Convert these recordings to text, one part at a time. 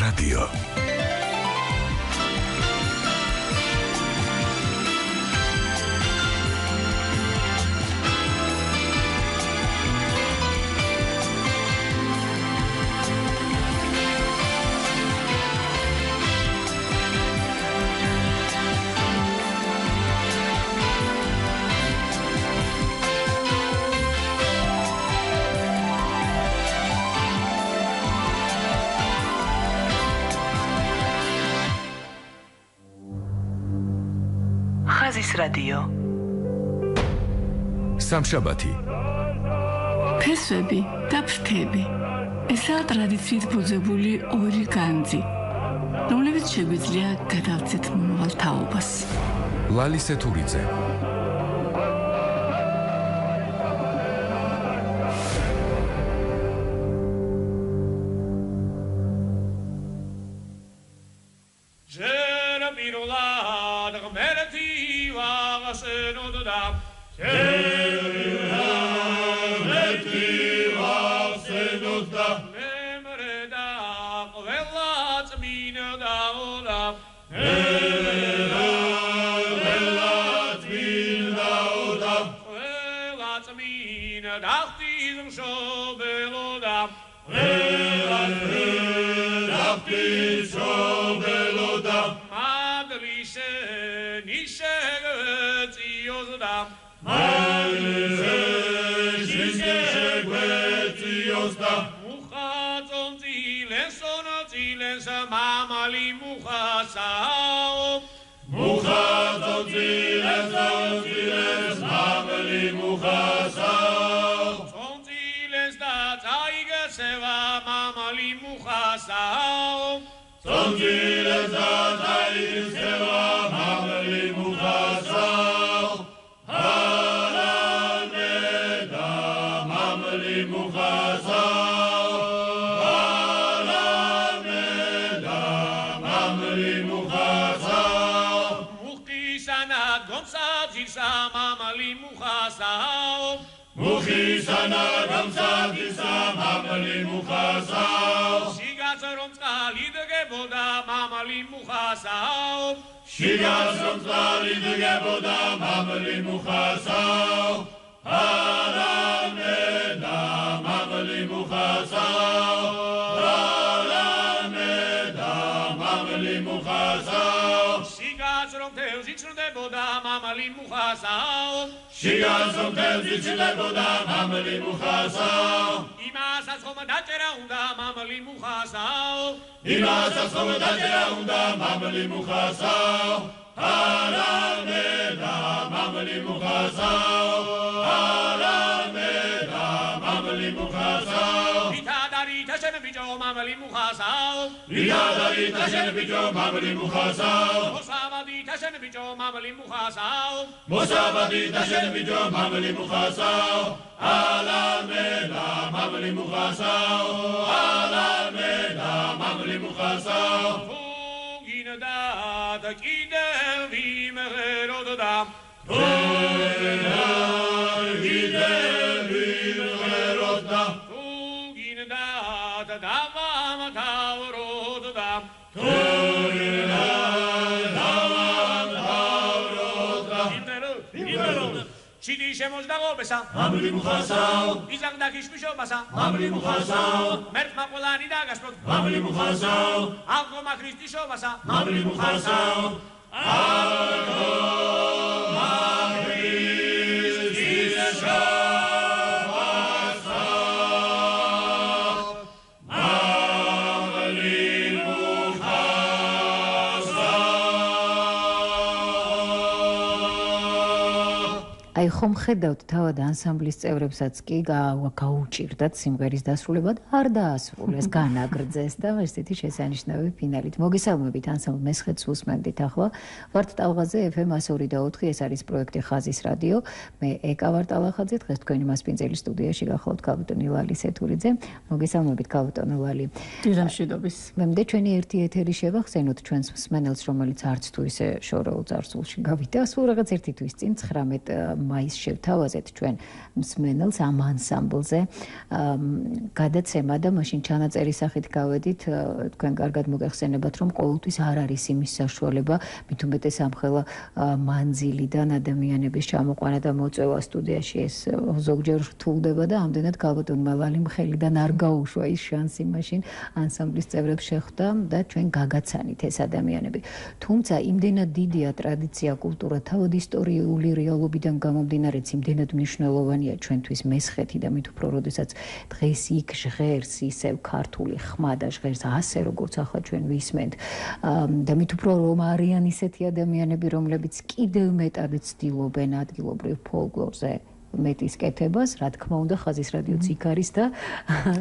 რადიო. ხაზის რადიო. სამშაბათი. ფესვები და ფრთები. ესაა ტრადიციით ბუძებული ორი განძი, რომლებიც შეგვიძლია გადავცეთ მომავალ თაობას. ლალი სეთურიძე. აი ხომ ხედავთ თავად ანსამბლის წევრებსაც კი გაუჭირდათ სიმღერის დასრულება და არ დაასრულეს, განაგრძეს და ესეთი შესანიშნავი ფინალით. მოგესალმებით ანსამბლ მესხეთს უსმენდით ახლა. ვართ ტალღაზე FM 102.4, ეს არის პროექტი ხაზის რადიო. მე ეკა ვარ ტალახაძე, დღეს თქვენი მასპინძელი სტუდიაში გახლავთ ქალბატონი ლალი სეთურიძე. მოგესალმებით ქალბატონო ლალი. დიჟამშვიდობის. მემდე ჩვენი ერთი ეთერი შევახსენოთ ჩვენს მსმენელს, რომელიც არც თუ ისე შორეულ წარსულში გავიდა, სულ რაღაც ერთი თვის წინ 19 მაისს შევთავაზეთ ჩვენ მსმენელს ამ ანსამბლზე გადაცემა და მაშინ ჩანაწერის სახით გავედით თქვენ კარგად მოგეხსენებათ რომ ყოველთვის არ არის იმის საშუალება მით უმეტეს ამხელა მანძილიდან ადამიანების ჩამოყვანა და მოწვევა სტუდიაში ეს ზოგჯერ რთულდება და ამდენად გალბატონმა ლალიმ ხელიდან არ გაუშვა ის შანსი მაშინ ანსამბლის წევრებს შეხვდა და ჩვენ გაგაცანით ეს ადამიანები თუმცა იმდენად დიდია ტრადიცია კულტურა თავად ისტორიული რეალობიდან გამომდინარეც იმდენად მნიშვნელოვანია ჩვენთვის მესხეთი და მით უფრო როდესაც დღეს იქ ჟღერს ისევ ქართული ხმა და ჟღერს ასე როგორც ახლა ჩვენ ვისმენთ და მით უფრო რომ არიან ისეთი ადამიანები რომლებიც კიდევ მეტად ცდილობენ ადგილობრივ ფოლკლორზე მეტის კეთებას, რა თქმა უნდა, ხაზის რადიოც იქ არის და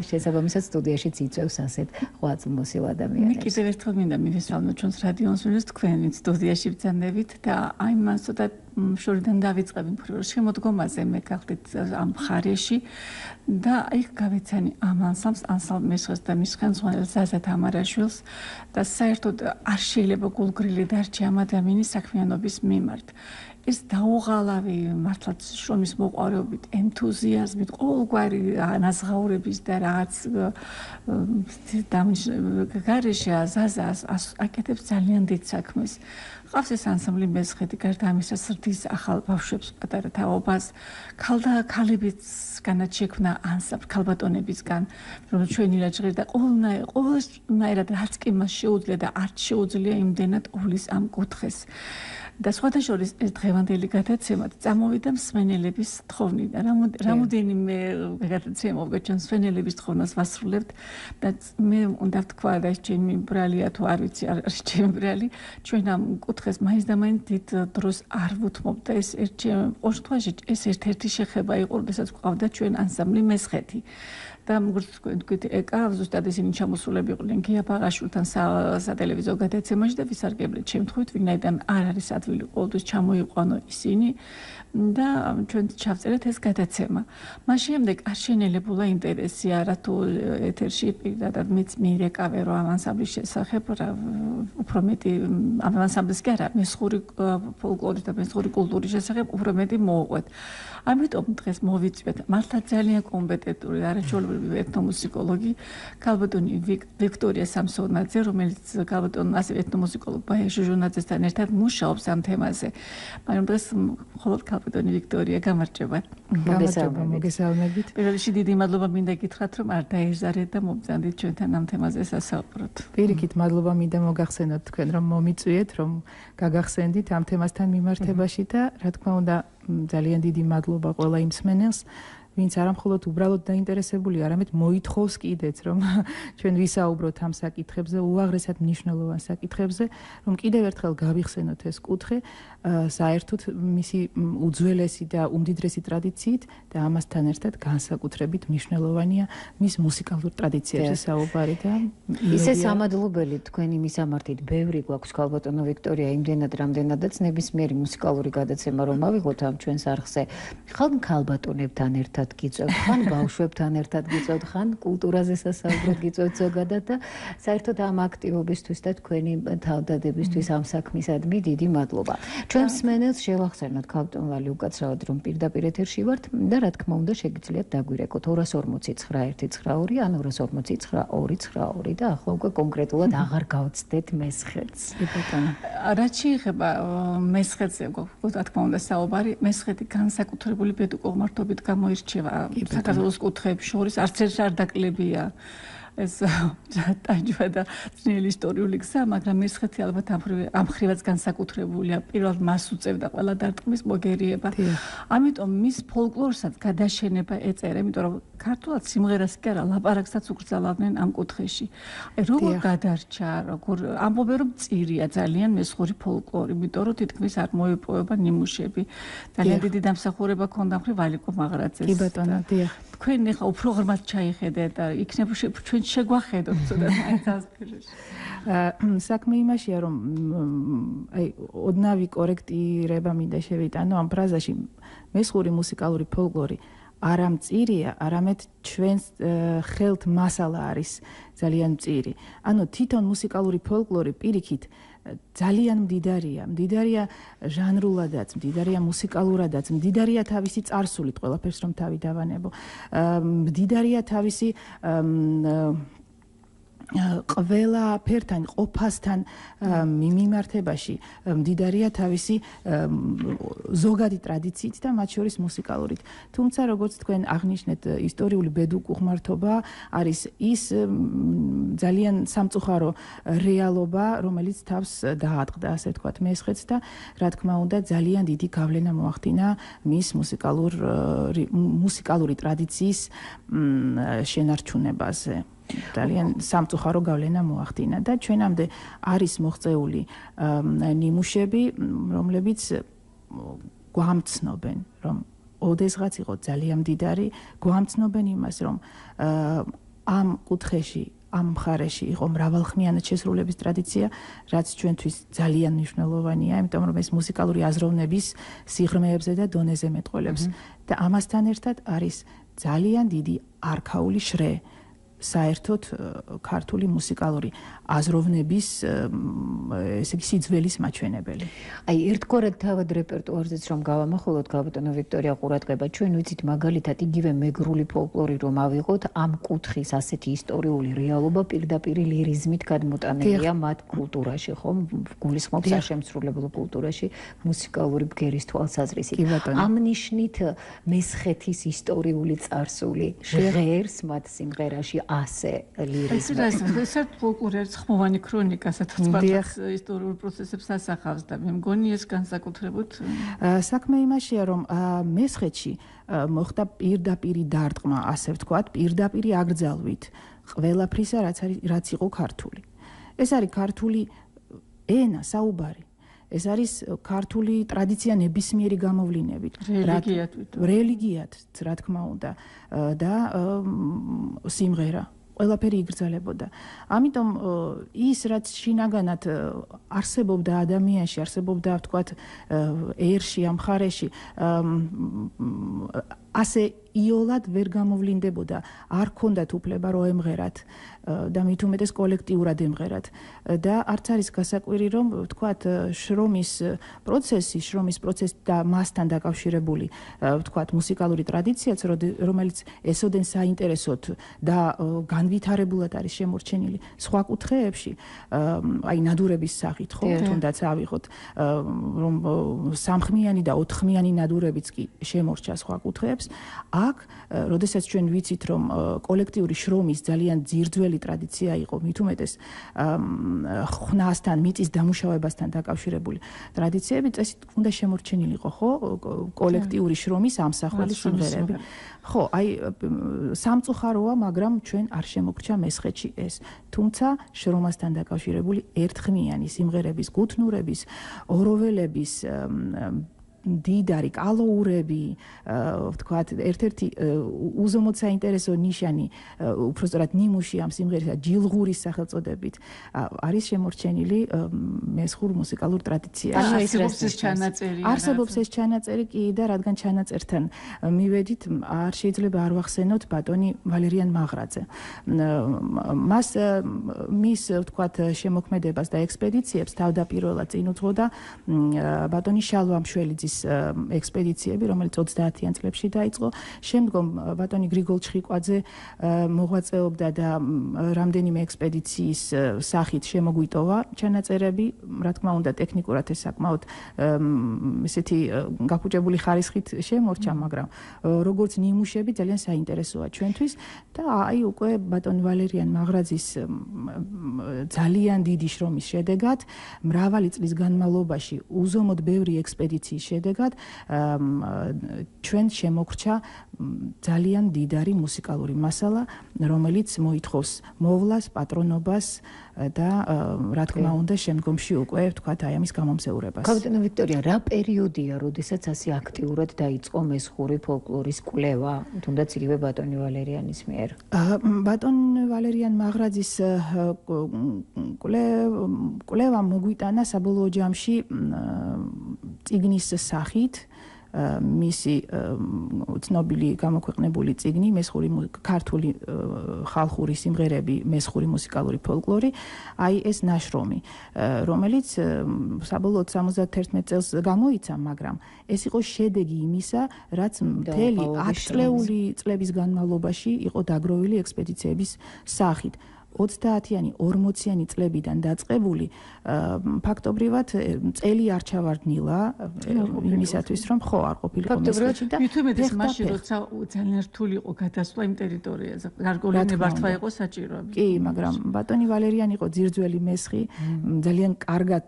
შესაბამისად სტუდიაშიც იწევს ასეთ ღვაწლმოსილ ადამიანებს. მე კიდევ ერთხელ მინდა მივესალმო ჩვენს რადიოს ვინც თქვენ სტუდიაში ბრძანებით და აი მან ცოტა შორიდან დავიწყები მხრივ შემოდგომაზე მე გახლით ამ მხარეში და აი გავეცანი ამ ანსამბლს და მის ხელმძღვანელს ზაზა თამარაშვილს და საერთოდ არ შეიძლება გულგრილი დარჩი ამ ადამიანის საქმიანობის მიმართ. ეს დაუღალავი მართლაც შრომის მოყვარეობით, ენთუზიაზმით, ყოველგვარი ანაზღაურების და რაღაც გარეშე ზაზას აკეთებს ძალიან დიდ საქმეს. ყავს ეს ანსამბლი მესხეთი, გარდა ამისა სრდის ახალ ბავშვებს, პატარა თაობას, ქალებისგანაც შექმნა ანსამბლი, ქალბატონებისგან, რომელიც ჩვენი რაჭღერი და ყოველნაირად რაც კი მას შეუძლია და არც შეუძლია იმდენად უვლის ამ კუთხეს. და სხვადასხვა ეს დღევანდელი გადაცემა წამოვიდა მსმენელების თხოვნიდან. რამოდენიმე გადაცემა ჩვენ მსმენელების თხოვნას ვასრულებთ და მე უნდა ვთქვა და ეს ჩემი ბრალია თუ არ ვიცი არ არის ჩემი ბრალი ჩვენ ამ კუთხეს მაინც და მაინც დიდ დროს არ ვუთმობ და ეს ეს ერთ-ერთი შეხება იყო როდესაც გვყავდა ჩვენ ანსამბლი მესხეთი. და მოგწყვეტ ეკა ზუსტად ისინი ჩამოსულები იყვნენ გია ბაღაშვილთან სატელევიზიო გადაცემაში და ვისარგებლეთ შემთხვევით ვინაიდან არ არის ადვილი ყოველთვის ჩამოიყვანო ისინი და ჩვენ ჩავწერეთ ეს გადაცემა. მას შემდეგ არ შენელებულა ინტერესი არა თუ ეთერში პირადად მეც მირეკავე რომ ამ ანსამბლის შესახებ უფრო მეტი ამ ანსამბლის კი არა მესხური ფოლკლორის და მესხური კულტურის შესახებ უფრო მეტი მოვყვეთ. ამიტომ დღეს მოვიწვიეთ მართლა ძალიან კომპეტენტური არაჩვეულებრივი ეთნომუსიკოლოგი ქალბატონი ვიქტორია სამსონაძე, რომელიც ქალბატონ ასე ეთნომუსიკოლოგ ბაია ჟუჟუნაძესთან ერთად მუშაობს ამ თემაზე. მაგრამ დღეს მხოლოდ ქალბატონი ვიქტორია გამარჯობა. მოგესალმებით. პირველ რიგში დიდი მადლობა მინდა გითხრათ, რომ არ დაეზარეთ და მომბრძანდით ჩვენთან ამ თემაზე სასაუბროთ. პირიქით მადლობა მინდა მოგახსენოთ თქვენ, რომ მომიწვიეთ, რომ გაგახსენდით ამ თემასთან მიმართებაში და რა თქმა უნდა ძალიან დიდი მადლობა ყველა იმ მსმენელს, ვინც არა მხოლოდ უბრალოდ დაინტერესებული, არამედ მოითხოვს კიდეც, რომ ჩვენ ვისაუბროთ ამ საკითხებზე, უაღრესად მნიშვნელოვან საკითხებზე, რომ კიდევ ერთხელ გავიხსენოთ ეს კუთხე, საერთოდ მისი უძველესი და უმდიდრესი ტრადიციით და ამასთან ერთად განსაკუთრებით მნიშვნელოვანია მის მუსიკალურ ტრადიციებზე საუბარი და ისე სამადლობელი თქვენი მისამართით ბევრი გვაქვს ქალბატონო ვიქტორია იმდენად რამდენადაც ნებისმიერი მუსიკალური გადაცემა რომ ავიღოთ ამ ჩვენს არხზე ხან ქალბატონებთან ერთად გიწევთ, ხან ბავშვებთან ერთად გიწევთ, ხან კულტურაზე სასაუბრად გიწევთ ზოგადად და საერთოდ ამ აქტივობისთვის და თქვენი თავდადებისთვის ამ საქმისადმი დიდი მადლობა. ჩვენ მსმენელს შევახსენოთ ქალბატონ ლალი უკაცრავად რომ პირდაპირ ეთერში ვართ და რა თქმა უნდა შეგიძლიათ დაგვირეკოთ 240-9192 ან 240-9292 და ახლა უკვე კონკრეტულად აღარ გავცდეთ მესხეთს. რაც შეეხება მესხეთზე, რა თქმა უნდა საუბარი, მესხეთი განსაკუთრებული პედაგოგმართობით გამოირჩევა საქართველოს კუთხეებს შორის, არც ერთ არ დაკლებია. ეს დაჯვა და ძნელი ისტორიული გზა, მაგრამ მესხეთი ალბათ ამ ხრივაც განსაკუთრებულია. პირველად მას უწევდა ყველა დარტყმის მოგერიება. ამიტომ მის ფოლკლორსაც გადაშენება ეწერა, იმიტომ რომ ქართულად სიმღერას კი არა, ლაპარაკსაც უკრძალავდნენ ამ კუთხეში. აი როგორ გადარჩა, როგორ ამბობენ რომ წირია ძალიან მესხური ფოლკლორი, იმიტომ რომ თითქმის არ მოეპოვება ნიმუშები. ძალიან დიდი დამსახურება ქონდა მხრივ ვალიკო მაღრაძეს. კი ბატონო, დიახ. თქვენ ახლა უფრო ღრმად ჩაიხედეთ და იქნებ ჩვენ შეგვახედოთ ცოტა საინტერესო. საქმე იმაშია რომ აი ოდნავი კორექტირება მინდა შევიტანო ამ ფრაზაში მესხური მუსიკალური ფოლკლორი არ ამ წირია, არამედ ჩვენს ხელთ მასალა არის ძალიან მწირი. ანუ თვითონ მუსიკალური ფოლკლორი პირიქით ძალიან მდიდარია ჟანრულადაც, მდიდარია მუსიკალურადაც, მდიდარია თავისი წარსულით, ყველაფერს რომ თავი დავანებო. მდიდარია თავისი ყველა ფერთან, ყოფასთან მიმართებაში მდიდარია თავისი ზოგადი ტრადიციით და მათ შორის მუსიკალურით. თუმცა, როგორც თქვენ აღნიშნეთ, ისტორიული ბედუკუღმართობა არის ის ძალიან სამწუხარო რეალობა, რომელიც თავს დაატყდა, ასე ვთქვათ, მესხეთს და რა თქმა უნდა, ძალიან დიდი გავლენა მოახდინა მის მუსიკალური ტრადიციის შენარჩუნებაზე. ძალიან სამწუხარო გავლენა მოახდინა და ჩვენამდე არის მოღწეული ნიმუშები, რომლებიც გვამცნობენ, რომ ოდესღაც იყო ძალიან მდიდარი, გვამცნობენ იმას, რომ ამ კუთხეში, ამ მხარეში იყო მრავალხმიანად შესრულების ტრადიცია, რაც ჩვენთვის ძალიან მნიშვნელოვანია, იმიტომ რომ ეს მუსიკალური აზროვნების სიღრმეებზე და დონეზე მეტყველებს და ამასთან ერთად არის ძალიან დიდი არქაული შრე საერთოდ ქართული მუსიკალური აზროვნების ესე იგი სიძველის მაჩვენებელი. აი ერთგვარად თავად რეპერტუარზეც რომ გავამახვილოთ გაბატონო ვიქტორია ყურადღება, ჩვენ ვიცით მაგალითად იგივე მეგრული ფოლკლორი რომ ავიღოთ, ამ კუთხის ასეთი ისტორიული რეალობა პირდაპირ ლირიზმით გადმოტანილია მათ კულტურაში, ხო? გულისხმობს შემსრულებელ კულტურაში მუსიკალური ბგერის თვალსაზრისით. ამ ნიშნით მესხეთის ისტორიული წარსული ჟღერს მათ სიმღერაში ასე ლირიზმი. ეს ფოლკლორი არის ხმოვანი ქრონიკა, სადაც ისტორიულ პროცესებს ასახავს და მე მგონი ეს განსაკუთრებით საქმე იმაშია, რომ მესხეთში მოხდა პირდაპირი დარტყმა, ასე ვთქვათ, პირდაპირი აკრძალვით ყველაფრისა, რაც იყო ქართული. ეს არის ქართული ენა, საუბარი. ეს არის ქართული ტრადიცია ნებისმიერი გამოვლინებით, რელიგიად, რა თქმა უნდა, და სიმღერა. ყველაფერი იგრძელებოდა. ამიტომ ის რაც შინაგანად არსებობდა ადამიანში, არსებობდა, ვთქვათ, ერში, ამ მხარეში, ასე იოლად ვერ გამოვლინდებოდა. არ ქონდათ უფლება რომ ემღერათ და მით უმეტეს კოლექტიურად ემღერათ. და არც არის გასაკვირი, რომ ვთქვათ, შრომის პროცესი და მასთან დაკავშირებული, ვთქვათ, მუსიკალური ტრადიციაც, რომელიც ესოდენ საინტერესოდ და განვითარებულად არის შემორჩენილი სხვა კუთხეებში, აი ნადურების სახით, ხო, თუნდაც ავიღოთ, რომ სამხმიანი და ოთხხმიანი ნადურებიც კი შემორჩა სხვა კუთხეებს. აქ, როდესაც ჩვენ ვიცით, რომ კოლექტიური შრომის ძალიან ძირძველი ტრადიცია იყო, მით უმეტეს ხვნასთან, მიწის დამუშავებასთან დაკავშირებული ტრადიციები, წესით უნდა შემორჩენილიყო, ხო, კოლექტიური შრომის ამსახველი სიმღერები. ხო, აი სამწუხაროა, მაგრამ ჩვენ არ შემოგრჩა მესხეთში ეს. თუმცა შრომასთან დაკავშირებული ერთხმიანი სიმღერების, გუთნურების, ოროველების დიდარი კალოურები, ვთქვათ, ერთ-ერთი უზომოდ საინტერესო ნიშანი, უпростоრად ნიმუში ამ სიმღერისა ჯილღურის სახელწოდებით არის შემორჩენილი მესხურ მუსიკალურ ტრადიციაში. არსებობს ეს ჩანაწერი კი და რადგან ჩანაწერთან მივედით, არ შეიძლება არ ვახსენოთ ბატონი ვალერიან მაღრაძე. მას მის, ვთქვათ, შემოქმედებას და ექსპედიციებს თავდაპირველად წინ უძღოდა ბატონი შალვა მშველიძის ექსპედიციები, რომელიც 30-იან წლებში დაიწყო. შემდგომ ბატონი გრიგოლ ჩხიკვაძე მოღვაწეობდა და რამდენიმე ექსპედიციის სახით შემოგვიტოვა ჩანაწერები, რა თქმა უნდა, ტექნიკურად ეს საკმაოდ ესეთი გაფუჭებული ხარისხით შემორჩა, მაგრამ როგორც ნიმუშები ძალიან საინტერესოა ჩვენთვის და აი უკვე ბატონ ვალერიან მაღრაძის ძალიან დიდი შრომის შედეგად, მრავალი წლის განმავლობაში უზომოდ ბევრი ექსპედიციის შედეგად ჩვენ შემოგრჩა ძალიან დიდარი მუსიკალური მასალა, რომელიც მოითხოვს მოვლას, პატრონობას და რა თქმა უნდა შემდგომში უკვე ვთქვათ აი ამის გამომსეურებას. გაბატონო ვიქტორია, რა პერიოდია, როდესაც ასე აქტიურად დაიწყო მესხური ფოლკლორის კვლევა, თუნდაც იგივე ბატონი ვალერიანის მიერ? ბატონ ვალერიან მაღრაძის კვლევა მოგვიტანა საბოლოო ჯამში წიგნის სახით, მისი ცნობილი გამოქვეყნებული წიგნი მესხური ქართული ხალხური სიმღერები, მესხური მუსიკალური ფოლკლორი, აი ეს ნაშრომი, რომელიც საბოლოოდ 71 წელს გამოიცა, მაგრამ ეს იყო შედეგი იმისა, რაც მთელი 10 წლების განმავლობაში იყო დაგროვილი ექსპედიციების სახით. 30-იანი, 40-იანი წლებიდან დაწყებული ფაქტობრივად წელი არ ჩავარდნილა იმისათვის, რომ ხო არ ყოფილიყო მესხეთში და მithumetes მაშინ როცა ძალიან რთული იყო გადასვლა იმ ტერიტორიაზე, გარკვეული ნებართვა იყო საჭირო. კი, მაგრამ ბატონი ვალერიანი იყო ძირძველი მესხი, ძალიან კარგად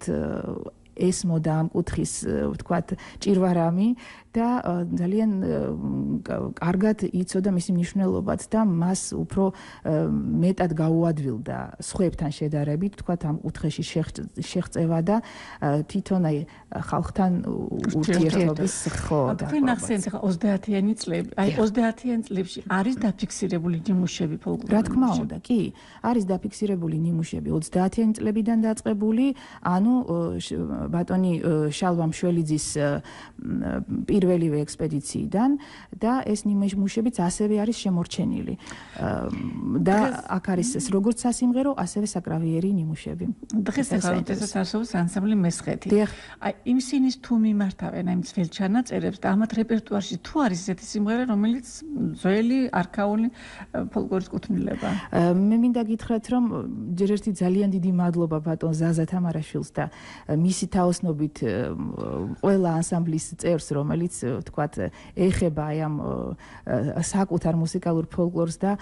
ესმოდა ამ კუთხის, ვთქვათ, ჭირვარამი და ძალიან კარგად იცოდა მისი მნიშვნელობაც და მას უფრო მეტად გაუადვილდა სხვებთან შედარებით, ვთქვათ, ამ კუთხეში შეღწევა და თვითონ აი ხალხთან ურთიერთობის ხო და თქვენ ახსენეთ ახლა 30-იანი წლები. აი 30-იან წლებში არის დაფიქსირებული ნიმუშები ფოლკლორის? რა თქმა უნდა, კი, არის დაფიქსირებული ნიმუშები 30-იანი წლებიდან დაწყებული, ანუ ბატონი შალვა მშველიძის პირველივე ექსპედიციიდან და ეს ნიმუშებიც ასევე არის შემორჩენილი. და აქ არის როგორც სასიმღერო, ასევე საკრავიერი ნიმუშები. დღეს ახლა როდესაც არსებობს ანსამბლი მესხეთი. აი იმსინის თუ მიმართავენ აი ძველ ჩანაწერებს და ამათ რეპერტუარში თუ არის ესეთი სიმღერა, რომელიც ძველი არქაული ფოლკლორის კუთვნილება. მე მინდა გითხრათ, რომ ჯერ ერთი ძალიან დიდი მადლობა ბატონ ზაზა თამარაშვილს და მისი თაოსნობით ყველა ანსამბლის წევრს, რომელიც ვთქვათ ეხება აი ამ საკუთარ მუსიკალურ ფოლკლორს და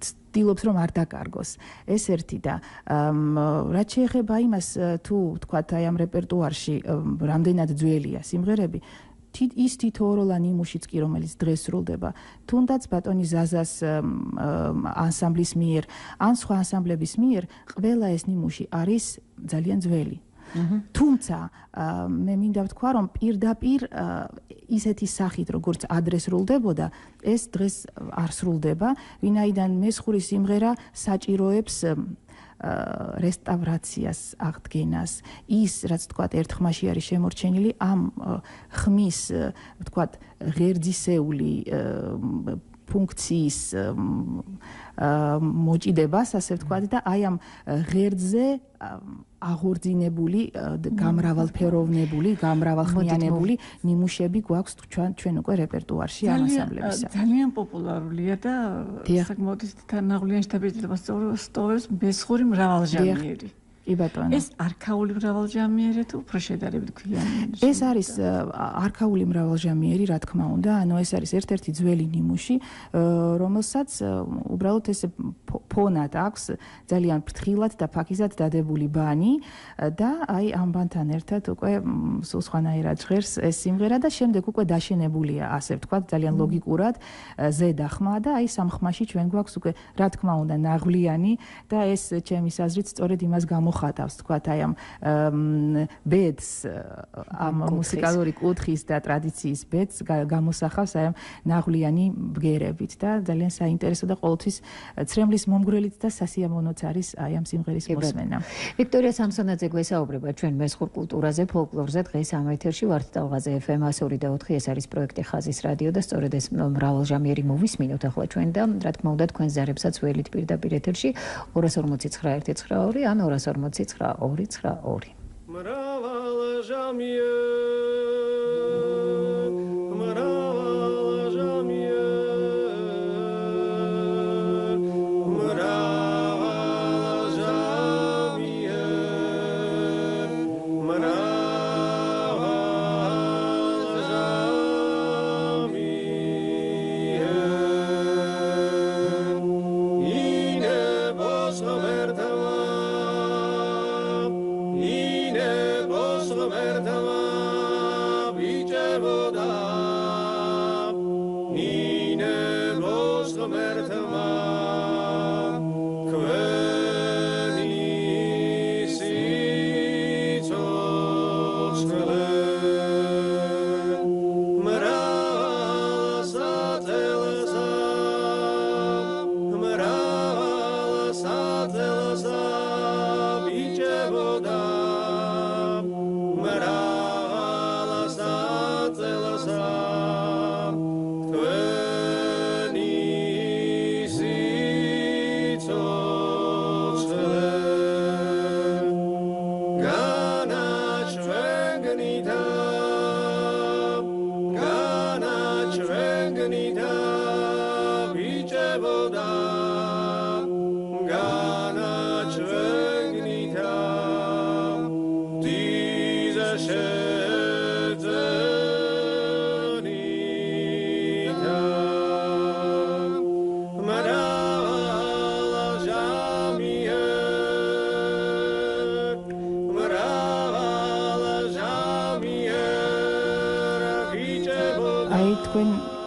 ცდილობს რომ არ დაკარგოს. ეს ერთი და რაც შეეხება იმას თუ ვთქვათ აი ამ რეპერტუარში რამდენად ძველია სიმღერები, ის თითოეულა ნიმუშიც კი რომელიც დღეს სრულდება, თუნდაც ბატონი ზაზას ანსამბლის მიერ, ან სხვა ანსამბლების მიერ, ყველა ეს ნიმუში არის ძალიან ძველი. თუმცა მე მინდა ვთქვა, რომ პირდაპირ ისეთი სახით, როგორც ადრე სრულდებოდა, ეს დღეს არ სრულდება, ვინაიდან მესხური სიმღერა საჭიროებს რესტავრაციას, აღდგენას. ის, რაც თქვათ, ერთ ხმაში არის შემორჩენილი, ამ ხმის, ვთქვათ, ღერძისეული ფუნქციის მოჭიდებას, ასე ვთქვათ, და აი ამ ღერძზე აღორძინებული, გამრავალფეროვნებული, გამრავალხმიანებული ნიმუშები გვაქვს ჩვენ უკვე რეპერტუარში ანსამბლებისა. ძალიან პოპულარულია და საკმაოდ თანაღმლიანი შთაბეჭდილებას სწავლობს მესხური მრავალჟანიერი. კი ბატონო. ეს არქაული მრავალჟანიერი თუ უფრო შედარებით გვიანი? ეს არის არქაული მრავალჟანიერი, რა თქმა უნდა, ანუ ეს არის ერთ-ერთი ძველი ნიმუში, რომელსაც უბრალოდ ეს ფონად აქვს ძალიან ფრთხილად და ფაქიზად დადებული ბანი და აი ამ ბანთან ერთად უკვე სულ სხვანაირად ჟღერს ეს სიმღერა და შემდეგ უკვე დაშენებულია, ასე ვთქვათ, ძალიან ლოგიკურად ზედა ხმა და აი სამ ხმაში ჩვენ გვაქვს უკვე, რა თქმა უნდა, ნაღვლიანი და ეს ჩემის აზრით სწორედ იმას მოხატავს, თქვათ, აი ამ ბედს, ამ მუსიკალური კუთხის და ტრადიციის ბედს გამოსახავს აი ამ ნაღვლიანი ბგერებით და ძალიან საინტერესო და ყოველთვის ცრემლის მომგვრელით და სასიამოვნოც არის აი ამ სიმღერის მოსმენა. ვიქტორია სამსონაძე გვესაუბრება ჩვენ მესხურ კულტურაზე, ფოლკლორზე. დღეს ამ ეთერში ვართ ტალღაზე FM 102.4. ეს არის პროექტი ხაზის რადიო და სწორედ ეს მრავალჟანიერი მოვისმინოთ ახლა ჩვენ და რა თქმა უნდა თქვენ ზარებსაც ველით პირდაპირ ეთერში 249 ან 249 Mara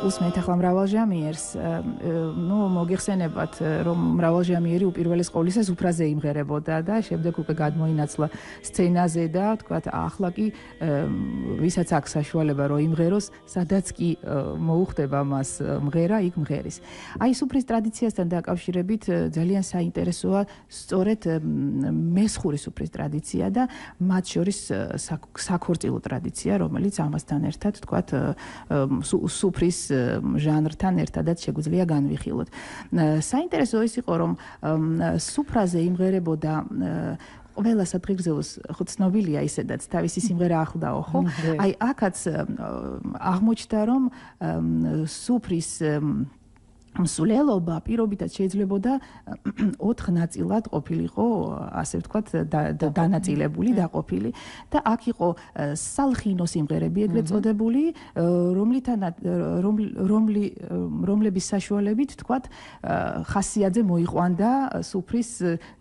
უსმენთ ახლა მრავალჟამიერს, მოგიხსენებათ, რომ მრავალჟამიერი უპირველეს ყოვლისა სუფრაზე იმღერებოდა და შემდეგ უკვე გადმოინაცვლა სცენაზე და თქვათ ახლა კი ვისაც აქვს საშუალება რომ იმღეროს, სადაც კი მოუხდება მას მღერა, იქ მღერის. აი სუფრის ტრადიციასთან დაკავშირებით ძალიან საინტერესოა სწორედ მესხური სუფრის ტრადიცია და მათ შორის საქორწილო ტრადიცია, რომელიც ამასთან ერთად თქვათ სუფრის ჟანრთან ერთადაც შეგვიძლია განვიხილოთ. საინტერესო ის იყო, რომ სუფრაზე იმღერებოდა ყველა სადღეგრძელოს ხო ცნობილია ისედაც თავისი სიმღერა ახლდაო, ხო? აი აქაც აღმოჩნდა, რომ სუფრის მსვლელობა პირობითად შეიძლებოდა 4 ნაწილად ყოფილიყო, ასე ვთქვათ, დანაწილებული, დაყოფილი და აქ იყო სალხინო სიმღერები ეგრეთ წოდებული, რომლების საშუალებით, ვთქვათ, ხასიათზე მოიყვანდა სუფრის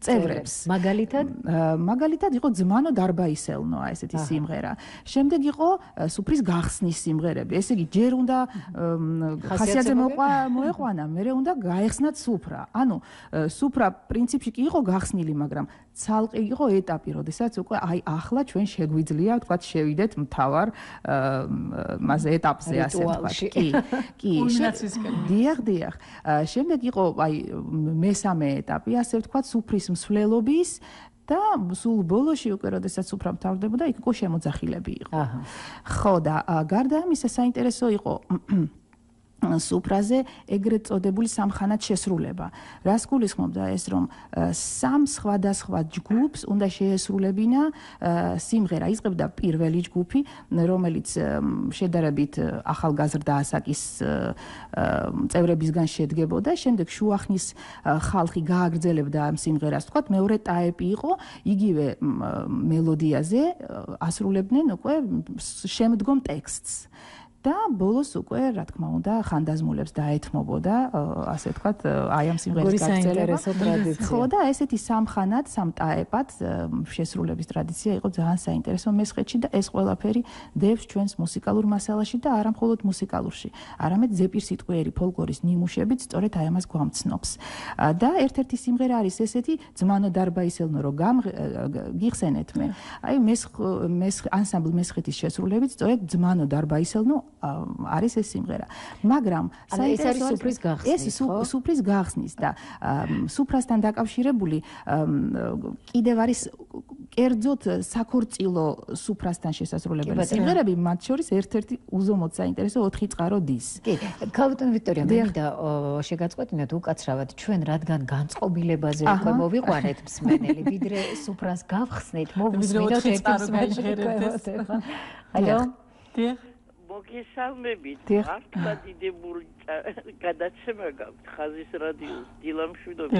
წევრებს. მაგალითად იყო ძმანო დარბაისელნო, ესეთი სიმღერა. შემდეგ იყო სუფრის გახსნის სიმღერები. ესე იგი, ჯერ უნდა ხასიათზე მოეყვანა მერე უნდა გაეხსნათ სუფრა. ანუ სუფრა პრინციპში კი იყო გახსნილი, მაგრამ ცალკე იყო ეტაპი, როდესაც უკვე აი ახლა ჩვენ შეგვიძლია, ვთქვათ, შევიდეთ მთავარ მასე ეტაპზე, ასე ვთქვათ. კი. დიახ. შემდეგ იყო აი მესამე ეტაპი, ასე ვთქვათ, სუფრის მსვლელობის და სულ ბოლოში უკვე როდესაც სუფრა მთავრდებოდა, იქ უკვე შემოძახილები იყო. ხო და გარდა ამისა საინტერესო იყო სუფრაზე ეგრეთ წოდებული სამხანად შესრულება. რას გულისხმობდა ეს, რომ სამ სხვადასხვა ჯგუფს უნდა შეესრულებინა სიმღერა. იწყებდა პირველი ჯგუფი, რომელიც შედარებით ახალგაზრდა ასაკის წევრებისგან შედგებოდა, შემდეგ შუახნის ხალხი გააგრძელებდა ამ სიმღერას, თქვათ, მეორე ტაეპი იყო, იგივე მელოდიაზე ასრულებდნენ უკვე შემდგომ ტექსტს. და ბოლოს უკვე, რა თქმა უნდა, ხანდაზმულებს დაეთმობოდა, ასე ვთქვათ, აი ამ სიმღერის გაგრძელება. ხო და ესეთი სამხანად, სამტაეპად შესრულების ტრადიცია იყო ძალიან საინტერესო მესხეთში და ეს ყველაფერი დევს ჩვენს მუსიკალურ მასალაში და არა მხოლოდ მუსიკალურში, არამედ ზეპირსიტყვიერი ფოლკლორის ნიმუშებით სწორედ აი ამას გვამცნობს. და ერთ-ერთი სიმღერა არის ესეთი ძმანო დარბაისელნო, რომ გიხსენეთ მე. აი ანსამბლ მესხეთის შესრულებით სწორედ ძმანო დარბაისელნო არის ეს სიმღერა. მაგრამ ეს არის სუფრის გახსნის, ეს სუფრის გახსნის და სუფრასთან დაკავშირებული კიდევ არის კერძოდ საქორწილო სუფრასთან შესასრულებელი სიმღერები, მათ შორის ერთ-ერთი უზომოდ საინტერესო 4 წყარო დის. კი, ქალბატონ ვიქტორია, მინდა შეგაწყვეტინოთ უკაცრავად ჩვენ რადგან განწყობილებაზე უკვე მოვიყვანეთ მსმენელი, ვიდრე სუფრას გავხსნით, მოვუსმინოთ ერთ მსმენელს. ალო? დიახ. მოგესალმებით, მართლა დიდებული გადაცემა გაქვთ ხაზის რადიოს დილამშვიდობი.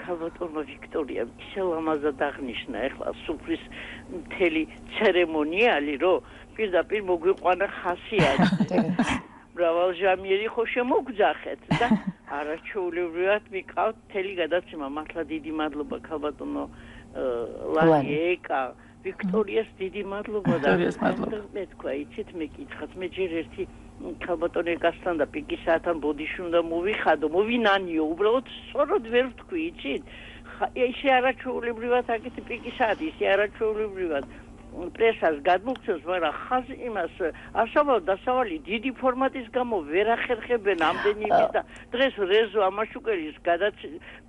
ქალბატონო ვიქტორია, ისე ლამაზად აღნიშნა ახლა სუფრის მთელი ცერემონიალი, რომ პირდაპირ მოგვიყვანა ხასიათი. მრავალჟამიერი ხო შემოგძახეთ და არაჩვეულებრივად მიყავთ მთელი გადაცემა. მართლა დიდი მადლობა ქალბატონო ლაიეკა. ვიქტორიას დიდი მადლობა და მე თქვა, იცით, მეკითხათ, მე ჯერ ერთი ქალბატონ ეკასთან და პიკისათან ბოდიში უნდა მოვიხადო, მოვინანიო, უბრალოდ სწორად ვერ ვთქვი, იცით? ისე არაჩვეულებრივად აკეთე პიკისაათი, ისე არაჩვეულებრივად პრესას გადმოგცემს, მაგრამ ხაზი იმას დასავალი დიდი ფორმატის გამო ვერ ახერხებენ ამდენი და დღეს რეზო ამაშუკელის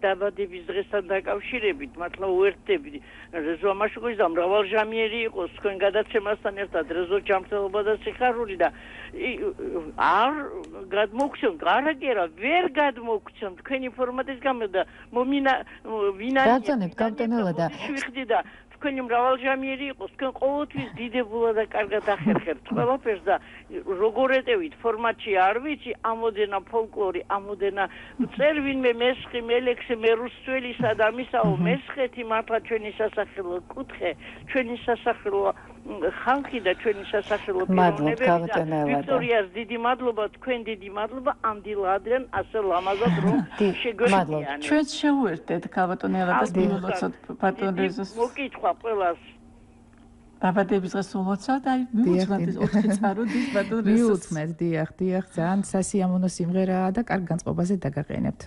დაბადების დღესთან დაკავშირებით მართლა უერთდები რეზო ამაშუკელის და მრავალჟამიერი იყოს თქვენ გადაცემასთან ერთად რეზო ჯანმრთელობა და სიხარული და არ გადმოგცემთ, არაკერა ვერ გადმოგცემთ თქვენი ფორმატის გამო და ვინაიდან გაგზავნებთ გამტენელა და ვიხდი და თქვენი მრავალჟამიერი იყოს, თქვენ ყოველთვის დიდებულა და კარგად ახერხებთ ყველაფერს და როგორ ეტევით ფორმატში არ ვიცი, ამოდენა ფოლკლორი, ამოდენა წერ ვინმე მესხი, მელექსი, მერუსწველისა და მისაო მესხეთი მართლა ჩვენი სასახელო კუთხე, ჩვენი სასახელო ხალხი და ჩვენი სასახელო პიროვნებები და ვიქტორიას დიდი მადლობა, თქვენ დიდი მადლობა ამ დილ ადრიან ასე ლამაზად რომ შეგვეშინიანეთ. ჩვენ შევუერთდეთ ქალბატონი ალადას მილოცოთ ბატონეზოს. მოკითხვა ყველას. დაბადების დღეს ულოცავ და მივუძღოთ 4 წარუდის ბატონეზოს. მივუძღოთ, დიახ, ძალიან სასიამოვნო სიმღერაა და კარგ განწყობაზე დაგაყენებთ.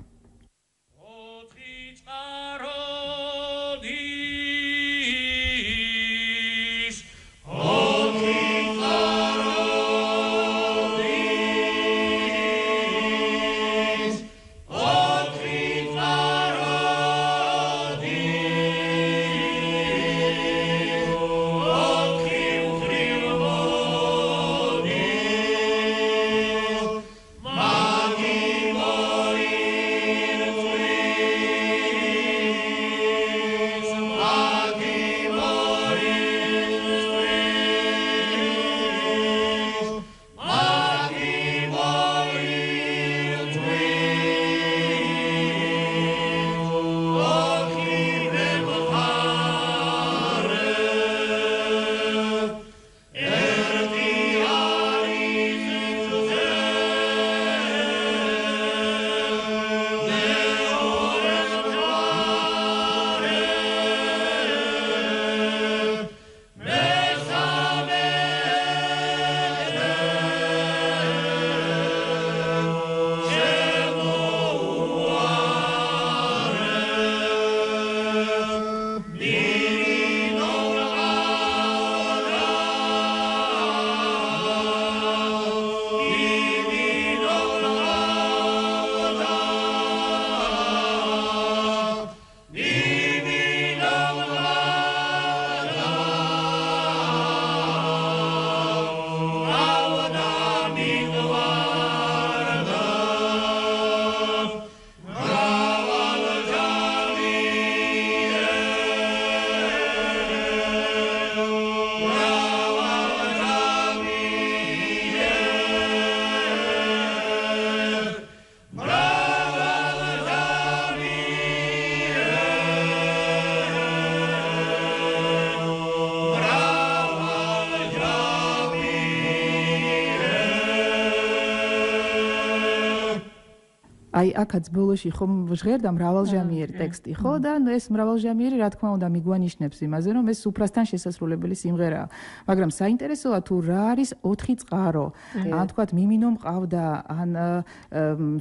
აი აქაც ბოლოში ხომ ჟღერდა მრავალჟამიერი ტექსტი, ხო და ეს მრავალჟამიერი რა თქმა უნდა მიგვანიშნებს იმაზე, რომ ეს სუფრასთან შესასრულებელი სიმღერაა. მაგრამ საინტერესოა თუ რა არის 4 წყარო. ან თქვათ მიმინო მყავდა, ან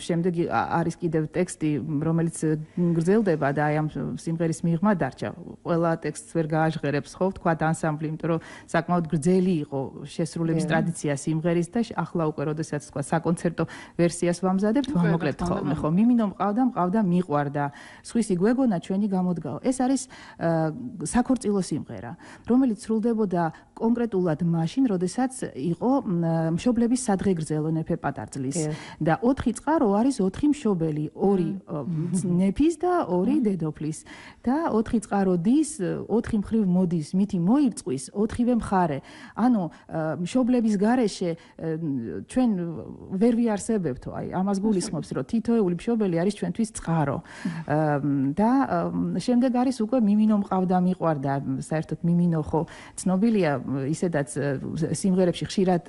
შემდეგ არის კიდევ ტექსტი, რომელიც გრძელდება და აი ამ სიმღერის მიღმა დარჩა. ყველა ტექსტს ვერ გააჟღერებს, ხო, თქვათ ანსამბლი, იმიტომ რომ საკმაოდ გრძელი იყო შესრულების ტრადიცია სიმღერის და ახლა უკვე როდესაც თქვა საკონცერტო ვერსიას ვამზადებთ, ვამოკლებთ ხო. ხო მიმინო მყავდა მიყვარდა სხვისი გვეგონა ჩვენი გამოდგაო ეს არის საქორწილო სიმღერა რომელიც სრულდებოდა კონკრეტულად მაშინ როდესაც იყო მშობლების სადღეგრძელო ნეფე პატარძლის და 4 წყარო არის 4 მშობელი 2 ნეფის და 2 დედოფლის და 4 წყარო დის 4 მხრივ მოდის მითი მოირწვის 4-ვე მხარე ანუ მშობლების გარეშე ჩვენ ვერ ვიარსებებთო აი ამას გულისხმობს რომ თითოეული მშობელი არის ჩვენთვის წყარო და შემდეგ არის უკვე მიმინო მყავდა მიყვარდა საერთოდ მიმინო ხო ცნობილია ისედაც სიმღერებში ხშირად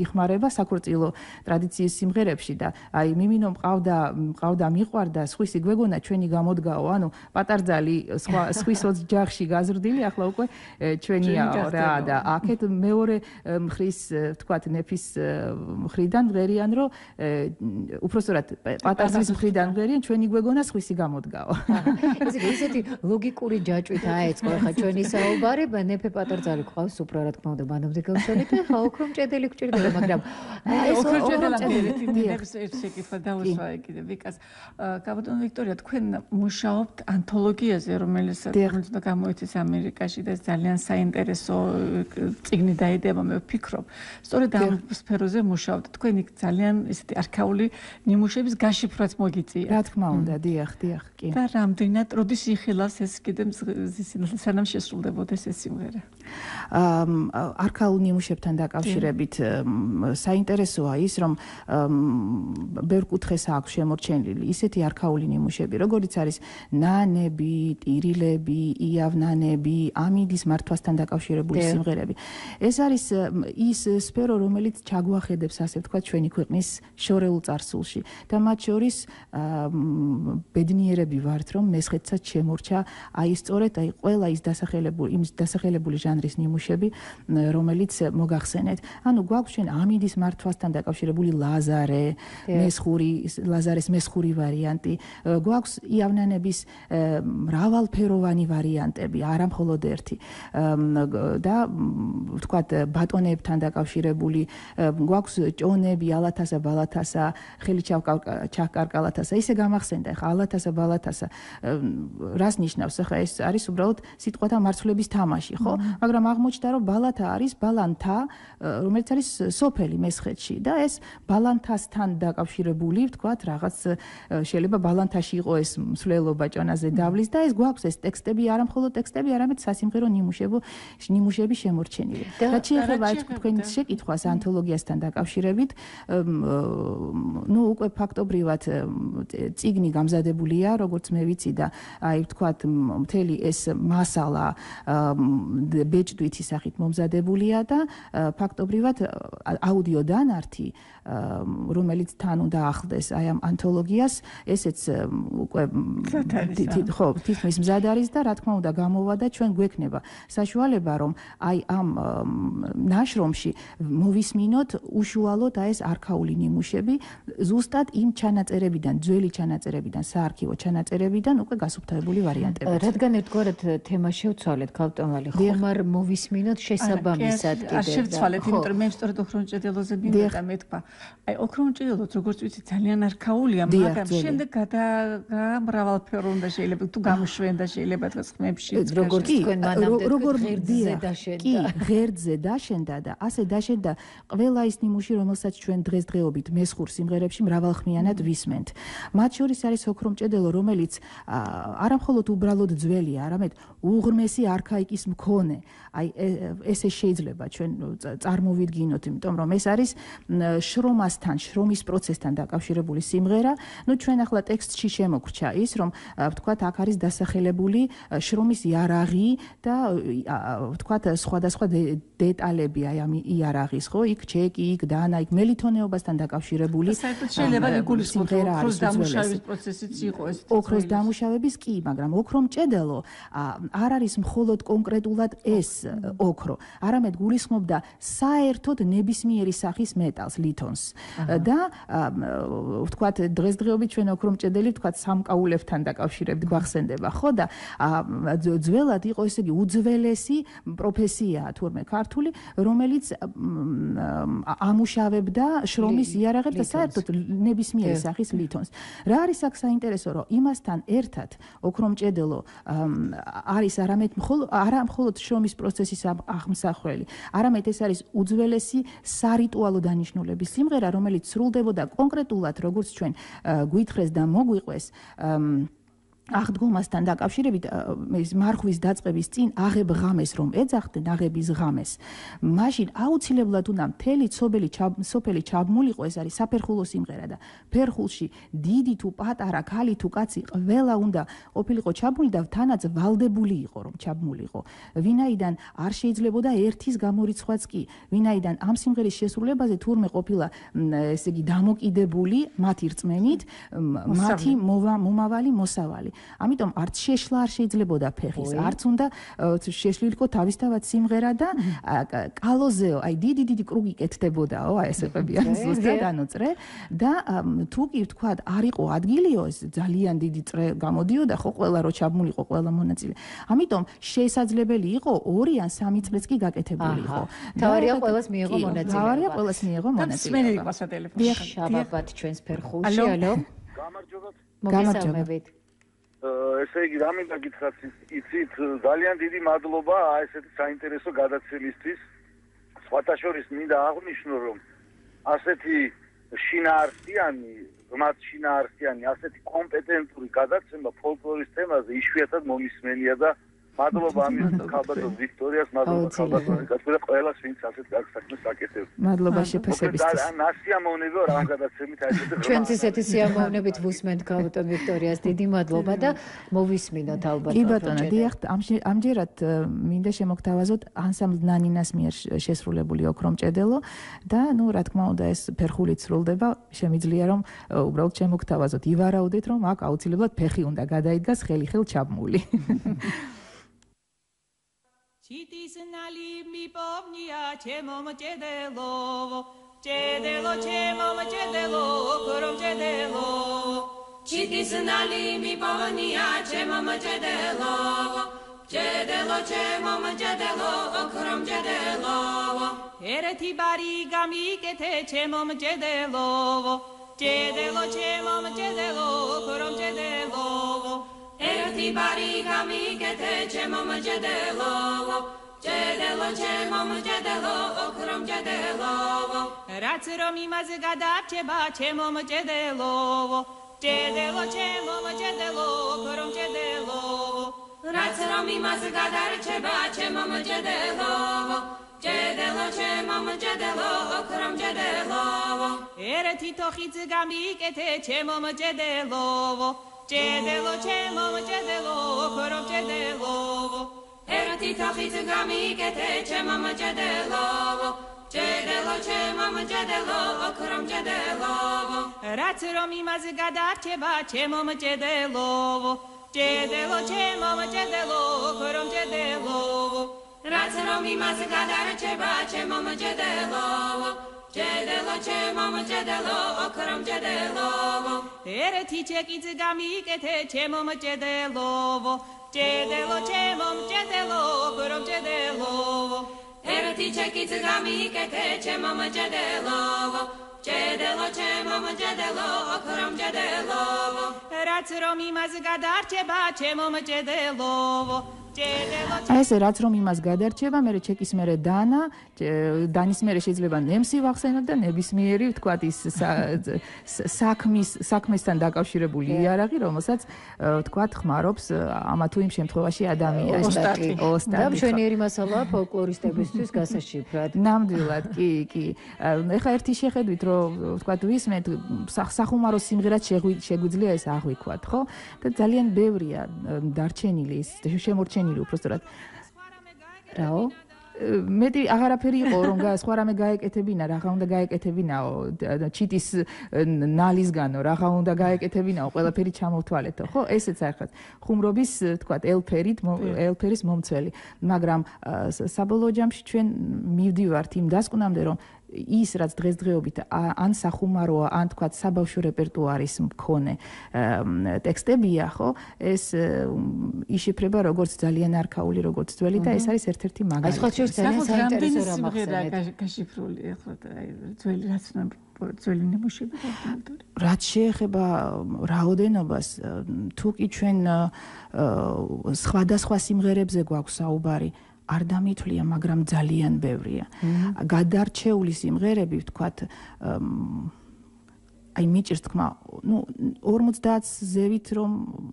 იხმარება საქორწილო ტრადიციის სიმღერებში და აი მიმინო მყავდა მიყვარდა სხვისი გვეგონა ჩვენი გამოდგაო ანუ პატარძალი სხვის ოჯახში გაზრდილი ახლა უკვე ჩვენია რა და აქეთ მეორე მხრის თქვათ ნეფის მხრიდან ღერიან რომ უпроსტად პატარძლის მხრიდან ღერიან ჩვენი გვეგონა სხვისი გამოდგაო ისეთი ლოგიკური ჯაჭვით აეწყო ხა ჩვენი საუბარი ნეფე პატარძალი ყავს უფრო რა თქმა უნდა მანამდე გავშალეთ და ხა ოქრომჭედელი გჭირდება, მაგრამ ეს ოქრომჭედელი ერთ შეკითხვა დაუსვა კიდე ვიკას. კაბატონ ვიქტორია, თქვენ მუშაობთ ანთოლოგიაზე, რომელიც უნდა გამოიცეს ამერიკაში და ძალიან საინტერესო წიგნი დაიდება, მე ვფიქრობ. სწორედ ამ სფეროზე მუშაობთ. თქვენ იქ ძალიან ესეთი არქაული ნიმუშების გაშიფრვაც მოგიწია. რა თქმა უნდა, დიახ, კი. და რამდენად როდის იხილავს ეს კიდე სანამ შესრულდებოდეს ეს სიმღერა? არქაულ ნიმუშებთან დაკავშირებით საინტერესოა ის, რომ ბევრ კუთხეს აქვს შემორჩენილი ისეთი არქაული ნიმუშები, როგორიც არის ნანები, ტირილები, იავნანები, ამინდის მართვასთან დაკავშირებული სიმღერები. ეს არის ის სფერო, რომელიც ჩაგვახედებს, ასე ვთქვათ, ჩვენი ქვეყნის შორეულ წარსულში და მათ შორის ბედნიერები ვართ, რომ მესხეთსაც შემორჩა სწორედ ყველა ის დასახელებული ჟანრის ნიმუშები, რომელიც მოგახსენეთ. ანუ გვაქვს ჩვენ ამინდის მართვასთან დაკავშირებული ლაზარეს მესხური ვარიანტი, გვაქვს იავნანების მრავალფეროვანი ვარიანტები, არა მხოლოდ ერთი. და ვთქვათ, ბატონებთან დაკავშირებული გვაქვს ჭონები, ალათასა, ბალათასა, ხელი ჩაკარკალათასა. ისე გამახსენდა ხა ალათასა, ბალათასა. რას ნიშნავს? ხა ეს არის უბრალოდ სიტყვათა მარცვლების თამაში, ხო? მაგრამ აღმოჩნდა, რომ ბალათა არის ბალანთა, რომელიც არის სოფელი მესხეთში და ეს ბალანთასთან დაკავშირებული, ვთქვათ, რაღაც შეიძლება ბალანთაში იყო ეს მსვლელობა ჭონაზე დავლის და ეს გვაქვს ეს ტექსტები, არა მხოლოდ ტექსტები, არამედ სასიმღერო ნიმუშები შემორჩენილი. რაც შეეხება თქვენი შეკითხვას ანთოლოგიასთან დაკავშირებით, უკვე ფაქტობრივად წიგნი გამზადებულია, როგორც მე ვიცი და ვთქვათ, მთელი ეს მასალა ბეჭდვითი სახით მომზადებულია და ფაქტობრივად აუდიო დანართი, რომელიც თან უნდა ახლდეს ამ ანთოლოგიას, ესეც უკვე თითქმის მზად არის და რა თქმა უნდა გამოვა და ჩვენ გვექნება საშუალება, რომ ამ ნაშრომში მოვისმინოთ უშუალოდ ეს არქაული ნიმუშები, ზუსტად იმ ჩანაწერებიდან, ძველი ჩანაწერებიდან, საარქივო ჩანაწერებიდან უკვე გასუფთავებული ვარიანტები. რადგან ერთგვარად თემა შევცვალეთ, ქავტომალი, ხომ არ მოვისმინოთ შესაბამისად კიდევ. არ შევცვალეთ, იმიტომ რომ მე სწორედ ოქრომჭედელოზე მინდა და მეთქვა. ოქრომჭედელო როგორც ვიცი ძალიან არქაულია, მაგრამ შემდეგ გამრავალფეროვანი და შეიძლება თუ გამოშვენ და შეიძლება დღეს ხმებში როგორც თქვენ მანამდე ღერძზე დაშენდა. ღერძზე დაშენდა და ასე დაშენდა ყველა ის ნიმუში, რომელსაც ჩვენ დღესდღეობით მესხურ სიმღერებში მრავალხმიანად ვისმენთ. მათ შორის არის ოქრომჭედელო, რომელიც არა მხოლოდ უბრალოდ ძველია, არამედ უღრმესი არქაიკის მქონე. ესე შეიძლება ჩვენ წარმოვიდგინოთ, იმიტომ რომ ეს არის შრომის პროცესთან დაკავშირებული სიმღერა. ჩვენ ახლა ტექსტში შემოგრჩა ის, რომ ვთქვათ, აქ არის დასახელებული შრომის იარაღი და ვთქვათ, სხვადასხვა დეტალები ამ იარაღის, ხო? იქ ჩეკი, იქ დანა, იქ მელითონეობასთან დაკავშირებული შეიძლება იგულისხმოს ოქროს დამუშავების პროცესიც იყო ეს. ოქროს დამუშავების კი, მაგრამ ოქრომჭედელო არ არის მხოლოდ კონკრეტულად ეს ოქრო, არამედ გულისხმობდა საერთოდ ნებისმიერი სახის მეტალს, ლითონს. და ვთქვათ, დღესდღეობით ჩვენ ოქრომჭედელი ვთქვათ სამკაულებთან დაკავშირებით გვახსენდება, ხო? და ძველად იყო ესე იგი უძველესი პროფესია თურმე ქართული, რომელიც ამუშავებდა შრომის იარაღებს და საერთოდ ნებისმიერი სახის ლითონს. რა არის აქ საინტერესო, რომ იმასთან ერთად ოქრომჭედელო არის არა მხოლოდ შრომის პროცესის აღმსახველი, არამედ ეს არის უძველესი სარიტუალო დანიშნულების სიმღერა, რომელიც სრულდებოდა კონკრეტულად, როგორც ჩვენ გვითხრეს და მოგვიყვეს აღდგომასთან დაკავშირებით მარხვის დაწყების წინ აღებ ღამეს რომ ეძახდნენ აღების ღამეს. მაშინ აუცილებლად უნდა მთელი სოფელი ჩაბმულიყო, ეს არის საფერხულო სიმღერა და ფერხულში დიდი თუ პატარა, ქალი თუ კაცი ყველა უნდა ყოფილიყო ჩაბმული და თანაც ვალდებული იყო რომ ჩაბმულიყო. ვინაიდან არ შეიძლებოდა ერთის გამორიცხვაც კი, ვინაიდან ამ სიმღერის შესრულებაზე თურმე ყოფილა ესე იგი დამოკიდებული მათი რწმენით, მათი მომავალი მოსავალი. ამიტომ არც შეშლა არ შეიძლებოდა ფეხის, არც უნდა შეშლილიყო თავისთავად სიმღერა და კალოზეო, აი დიდი კრუგი კეთდებოდაო, აი ესე ყვებიან ზუსტად ანოწრე და თუ კი ვთქვათ, არ იყო ადგილიო, ძალიან დიდი წრე გამოდიოდა, ხო, ყველა რო ჩაბმულიყო ყველა მონაწილე. ამიტომ შესაძლებელი იყო 2 ან 3 წლიც კი გაკეთებული იყო. თავარია ყველას მიიღო მონაწილეობა. თავარია ყველას მიიღო მონაწილეობა. შაბათ ჩვენს ფერხულში, ალო. გამარჯობათ. ესე იგი, რამინდა გითხრათ, იცით, ძალიან დიდი მადლობა ესეთი საინტერესო გადაცემისთვის. სხვათა შორის მინდა აღვნიშნო, რომ ასეთი შინაარსიანი, ღმრთ შინაარსიანი, ასეთი კომპეტენტური გადაცემა ფოლკლორის თემაზე იშვიათად მომისმენია და მადლობა ამის ქალბატონ ვიქტორიას, მადლობა ქალბატონი კაცურა ყველას, ვინც ასეთ კარგ საქმეს აკეთებს. მადლობა შეფასებისთვის. ან სიამოვნებო რა გადაცემით აი ესეთი. ჩვენც ესეთი სიამოვნებით ვუსმენთ ქალბატონ ვიქტორიას, დიდი მადლობა და მოვისმინოთ ალბათ. კი ბატონო, დიახ, ამჯერად მინდა შემოგთავაზოთ ანსამბლ ნანინას მიერ შესრულებული ოქრომჭედელო და ნუ რა თქმა უნდა ეს ფერხულით სრულდება, შემიძლია რომ უბრალოდ შემოგთავაზოთ, ივარაუდეთ რომ აქ აუცილებლად ფეხი უნდა გადაიდგას ხელი-ხელ ჩაბმული. Читис налими помния, чемом чеделово, чедело, чемом чедело, кором чедело. Читис налими помния, чемом чеделово, чедело, чемом чедело, кором чедело. Эрети бари гамикете, чемом чеделово, чедело, чемом чедело, кором чедело. Erti bariga mikete chemom jedelo jedelo chemom jedelo okrom jedelo ratsrom imaz gadacheba chemom jedelo jedelo chemom jedelo okrom jedelo ratsrom imaz gadacheba chemom jedelo jedelo chemom jedelo okrom jedelo erti tokhitz gamikete chemom jedelo Jedelo, chemom, jedelo, korom, jedelo. Erti tochit gamikete, chemom, jedelo. Jedelo, chemom, jedelo, korom, jedelo. Ratsrom imaz gadarcheba, chemom, jedelo. Jedelo, chemom, jedelo, korom, jedelo. Ratsrom imaz gadarcheba, chemom, jedelo. Jedelo, chemom, jedelo, okrom, jedelo. Ereti chekitz gamikete, chemom, jedelo. Jedelo, chemom, jedelo, okrom, jedelo. Ereti chekitz gamikete, chemom, jedelo. Jedelo, chemom, jedelo, okrom, jedelo. Ratsrom imaz gadarcheba, chemom, jedelo. აი ესე რაც რომ იმას გადარჩება, მე ჩეკის მერე დანის მერე შეიძლება ნემსი ვახსენოთ და ნებისმიერი ვთქვათ ის საქმესთან დაკავშირებული იარაღი, რომელსაც ვთქვათ ხმარობს ამა თუ იმ შემთხვევაში ადამიანს. და მშვენიერი მასალაა ფოლკლორისტებისთვის გასაშიფრად. ნამდვილად, კი. ეხლა ერთი შეხედვით რომ ვთქვათ ვისმენთ სახუმარო სიმღერად შეგვიძლია ეს აღვიქვათ, ხო? და ძალიან ბევრია დარჩენილი ის შემორჩენილი უბრალოდ რაო მეტი აღარაფერი იყო რომ სხვა რამე გაეკეთებინა, რაღა უნდა გაეკეთებინაო, ჩიტის ნალისგანო, რაღა უნდა გაეკეთებინაო, ყველაფერი ჩამოვთვალეთო, ხო? ესეც ახლა ხუმრობის, თქვათ, ელფერის მომცველი, მაგრამ საბოლოო ჯამში ჩვენ მივდივართ იმ დასკვნამდე, რომ ის რაც დღესდღეობით ან სახუმაროა, ან თქვათ საბავშვო რეპერტუარის მქონე ტექსტებია, ხო? ეს იშიფრება როგორც ძალიან არქაული, როგორც ძველი და ეს არის ერთ-ერთი მაგალითი. აი, სხვა შორის ძალიან საინტერესო რამ ახსენეთ. გაშიფრული ახლა აი ძველი რაც ძველი ნიმუშები რაც შეეხება რაოდენობას, თუ კი ჩვენ სხვადასხვა სიმღერებზე გვაქვს საუბარი, არ დამითვლია, მაგრამ ძალიან ბევრია. გადარჩეული სიმღერები, ვთქვათ, აი მიჭირს თქმა, ნუ 50 ზევით რომ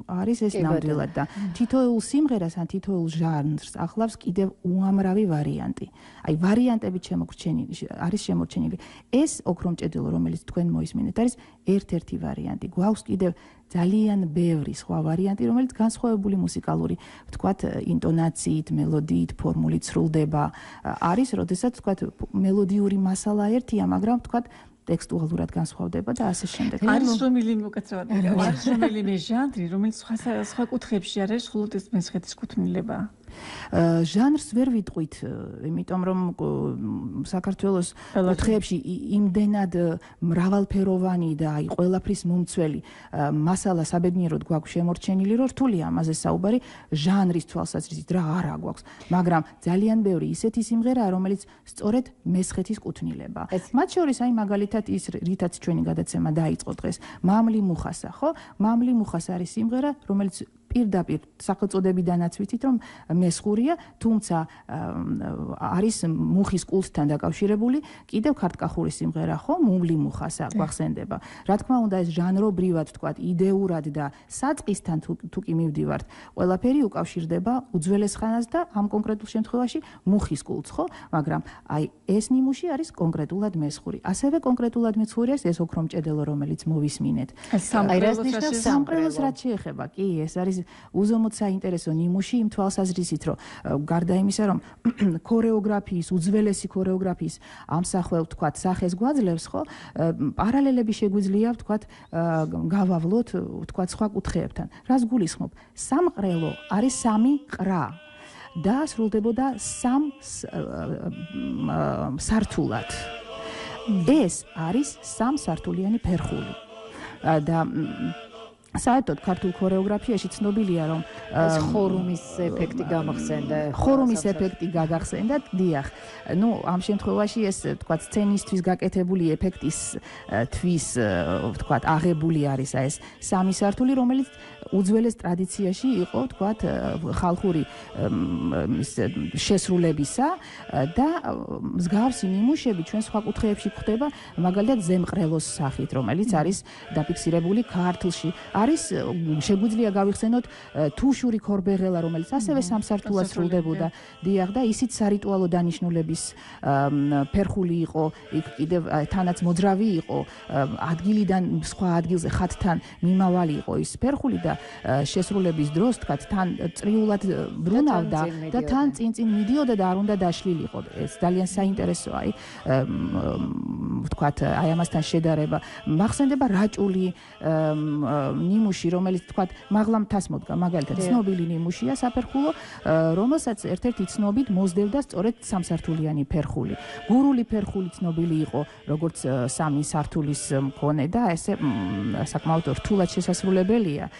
არის ეს ნამდვილად და თითოეულ სიმღერას ან თითოეულ ჟანრს ახლავს კიდევ უამრავი ვარიანტი. აი ვარიანტებით არის შემორჩენილი. ეს ოქრომჭედელო, რომელიც თქვენ მოისმინეთ, არის ერთ-ერთი ვარიანტი. გვაქვს კიდევ ძალიან ბევრი სხვა ვარიანტი, რომელიც განსხვავებული მუსიკალური, ვთქვათ, ინტონაციით, მელოდიით, ფორმულით სრულდება. არის, როდესაც, ვთქვათ, მელოდიური მასალა ერთია, მაგრამ, ვთქვათ, ტექსტუალურად განსხვავდება და ასე შემდეგ. არის რომელიმე უკაცრავად არის რომელიმე ჟანრი, რომელიც სხვა კუთხეებში არის, მხოლოდ ეს მესხეთის კუთვნილება. ჟანრს ვერ ვიტყვით, იმიტომ რომ საქართველოს კუთხეებში იმდენად მრავალფეროვანი და აი ყველაფრის მომცველი მასალა საბედნიეროდ გვაქვს შემორჩენილი, რომ რთულია ამაზე საუბარი ჟანრის თვალსაზრისით რა არა გვაქვს, მაგრამ ძალიან ბევრი ისეთი სიმღერაა, რომელიც სწორედ მესხეთის კუთვნილება. მათ შორის აი მაგალითად ის რითაც ჩვენი გადაცემა დაიწყო დღეს, მამლი მუხასა, ხო? მამლი მუხასა არის სიმღერა, რომელიც პირდაპირ სახელწოდებიდანაც ვიცით რომ მესხურია, თუმცა არის მუხის კულტთან დაკავშირებული, კიდევ ქართკახური სიმღერა ხო, მუმლი მუხასა გვახსენდება. რა თქმა უნდა ეს ჟანრობრივად თქვა, იდეურად და საწყისთან თუ კი მივდივართ, ყველაფერი უკავშირდება უძველეს ხანას და ამ კონკრეტულ შემთხვევაში მუხის კულტს, ხო? მაგრამ აი ეს ნიმუში არის კონკრეტულად მესხური. ასევე კონკრეტულად მესხური არის ეს ოქრომჭედელო, რომელიც მოვისმინეთ. სამყრელოს რაც შეეხება, კი, ეს არის უზომოდ საინტერესო ნიმუში იმ თვალსაზრისით, რომ გარდა იმისა, რომ ქორეოგრაფიის, უძველესი ქორეოგრაფიის ამსახველ თქვათ სახეს გვაძლევს, ხო? პარალელები შეგვიძლია თქვათ გავავლოთ თქვათ სხვა კუთხეებთან. რას გულისხმობ? სამყრელო არის სამი ყრა და სრულდებოდა სამ სართულად. ეს არის სამსართულიანი ფერხული. და საერთოდ ქართულ ქორეოგრაფიაში ცნობილია რომ ხორუმის ეფექტი გამახსენდა. ხორუმის ეფექტი გაგახსენდა, დიახ. ნუ ამ შემთხვევაში ეს თქვათ სცენისთვის გაკეთებული ეფექტისთვის თქვათ აღებული არის ეს სამი სართული, რომელიც უძველეს ტრადიციაში იყო თქვათ ხალხური შესრულებისა და მსგავსი ნიმუშები ჩვენ სხვა კუთხეებში გვხდება, მაგალითად ზემყრელოს სახით, რომელიც არის დაფიქსირებული ქართლში. არის შეგვიძლია გავიხსენოთ თუშური ქორბეღელა, რომელიც ასევე სამსართულად სრულდებოდა. დიახ და ისიც სარიტუალო დანიშნულების ფერხული იყო, იქ კიდევ თანაც მოძრავი იყო, ადგილიდან სხვა ადგილზე ხატთან მიმავალი იყო ის ფერხული და შესრულების დროს თქვათ თან წრიულად ბრუნავდა და თან წინ მიდიოდა და არ უნდა დაშლილიყო. ეს ძალიან საინტერესოა, აი თქვათ აი ამასთან შედარება. მახსენდება რაჭული ნიმუში, რომელიც თქვათ მაღლა მთას მოდგა, მაგალითად ცნობილი ნიმუშია საფერხულო, რომელსაც ერთ-ერთი ცნობით მოსდევდა სწორედ სამსართულიანი ფერხული. გურული ფერხული ცნობილი იყო როგორც სამი სართულის მქონე და ესე საკმაოდ რთულად შესასრულებელია.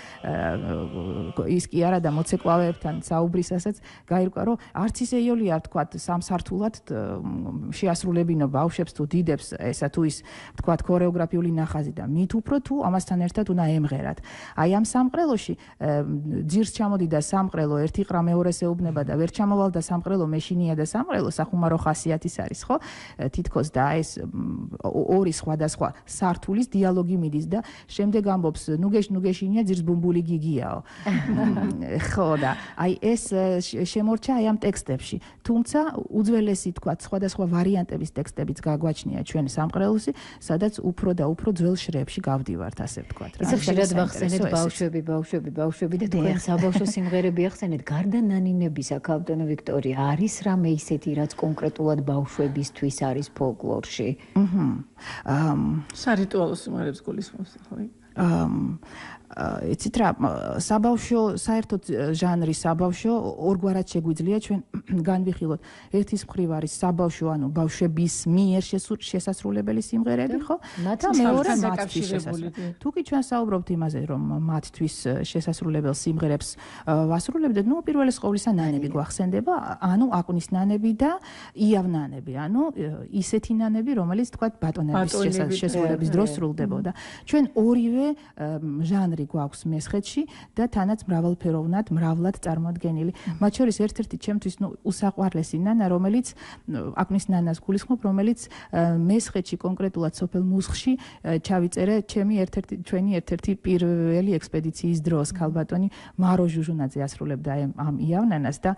ის კი არა და მოცეკვავეებთან საუბრისასაც გაირკვა, რომ არც ისე იოლია თქვათ სამსართულად შეასრულებინო ბავშვებს თუ დიდებს ესა თუ ის თქვათ ქორეოგრაფიული ნახაზი და მით უფრო თუ ამასთან ერთად უნდა ემღერათ. აი ამ სამყრელოში ძირს ჩამოდიდა სამყრელო, ერთი ყრა მეორეს ეუბნება და ვერ ჩამოვალდა სამყრელო, მეშინია და სამყრელო სახუმარო ხასიათის არის, ხო? თითქოს და ეს ორი სხვადასხვა სართულის დიალოგი მიდის და შემდეგ ამბობს ნუგეშინია ძირს ბუმბული გიგიაო. ხო და აი ეს შემორჩა აი ამ ტექსტებში. თუმცა უძველესი თქვა სხვადასხვა ვარიანტების ტექსტებიც გაგვაჩნია ჩვენ სამყრელოსი, სადაც უფრო და უფრო ძველ შრეებში გავდივართ, ასე ვთქვათ. ისე ხშირად ვახსენეთ ბავშვები და თქვენ საბავშვო სიმღერები ახსენეთ. გარდა ნანინებისა, ქალბატონო ვიქტორია, არის რამე ისეთი, რაც კონკრეტულად ბავშვებისთვის არის ფოლკლორში? სარიტუალო სიმღერებს გულისხმობს, ხო? იცით რა, საბავშვო, საერთოდ ჟანრი საბავშვო ორგვარად შეგვიძლია ჩვენ განვიხილოთ. ერთის მხრივ არის საბავშვო, ანუ ბავშვების მიერ შესასრულებელი სიმღერები, ხო? და მეორე მათთვის შესასრულებელი. თუ კი ჩვენ საუბრობთ იმაზე, რომ მათთვის შესასრულებელ სიმღერებს ვასრულებდეთ, ნუ უპირველეს ყოვლისა ნანები გვახსენდება, ანუ აკუნის ნანები და იავნანები, ანუ ისეთი ნანები, რომელიც თქვათ ბატონების შესრულების დროს სრულდებოდა. ჩვენ ორივე ჟანრი გვაქვს მესხეთში და თანაც მრავლად წარმოადგენილი. მათ შორის ერთ-ერთი ჩემთვის უსაყვარლესი ნანა, რომელიც აკნის ნანას გულისხმობ, რომელიც მესხეთში კონკრეტულად სოფელ მუსხში ჩავიწერე ჩვენი ერთ-ერთი პირველი ექსპედიციის დროს. ქალბატონი მარო ჟუჟუნაძე ასრულებდა ამ იავნანას და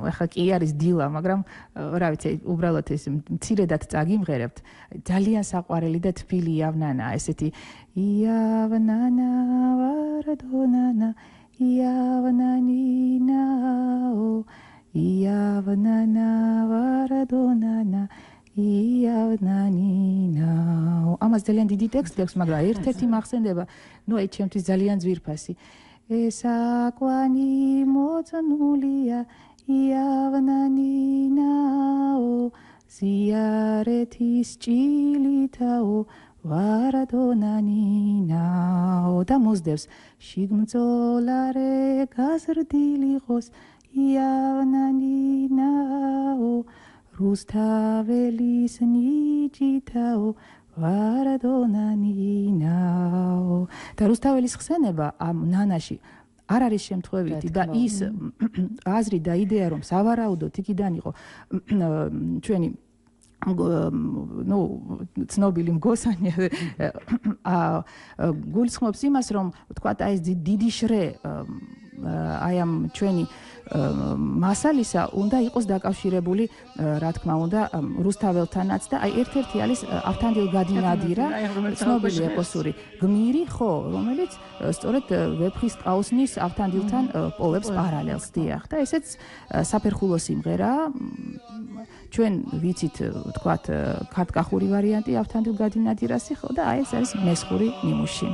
ახლა კი არის დილა, მაგრამ რა ვიცი, უბრალოდ ეს მცირედად წაგიმღერებთ. ძალიან საყვარელი და თბილი იავნანა, ესეთი იავნანა ვარდონანა იავნანინაო იავნანა ვარდონანა იავნანინა ამას ძალიან დიდი ტექსტი აქვს, მაგრამ ერთ-ერთი მახსენდება, ნუ აი ჩემთვის ძალიან ძვირფასი. ესაკვანი მოწნულია იავნანინაო ზიარეთის ჭილითაო ვარადონანინაო და მოსდევს შიგმწოლარე გაზრდილიყოს იავნანინაო რუსთაველის ნიჭითაო ვარადონანინაო და რუსთაველის ხსენება ამ ნანაში არ არის შემთხვევითი და ის აზრი და იდეა რომ სავარაუდოდ იქიდან იყო ჩვენი ну ცნობილი მგოსანი გულისხმობს იმას რომ თქვათ აი ეს დიდი შრე აი ამ ჩვენი მასალისა უნდა იყოს დაკავშირებული რა თქმა უნდა რუსთაველთანაც და აი ერთ-ერთი არის ავთანდილ გადინადირა ცნობილი ეპოსური გმირი ხო რომელიც სწორედ ვეფხისტყაოსნის ავთანდილთან პოვებს პარალელს დიახ და ესეც საფერხულო სიმღერაა ჩვენ ვიცით თქვათ ქართკახური ვარიანტი ავთანდილ გადინადირასი ხო და აი ეს არის მესხური ნიმუში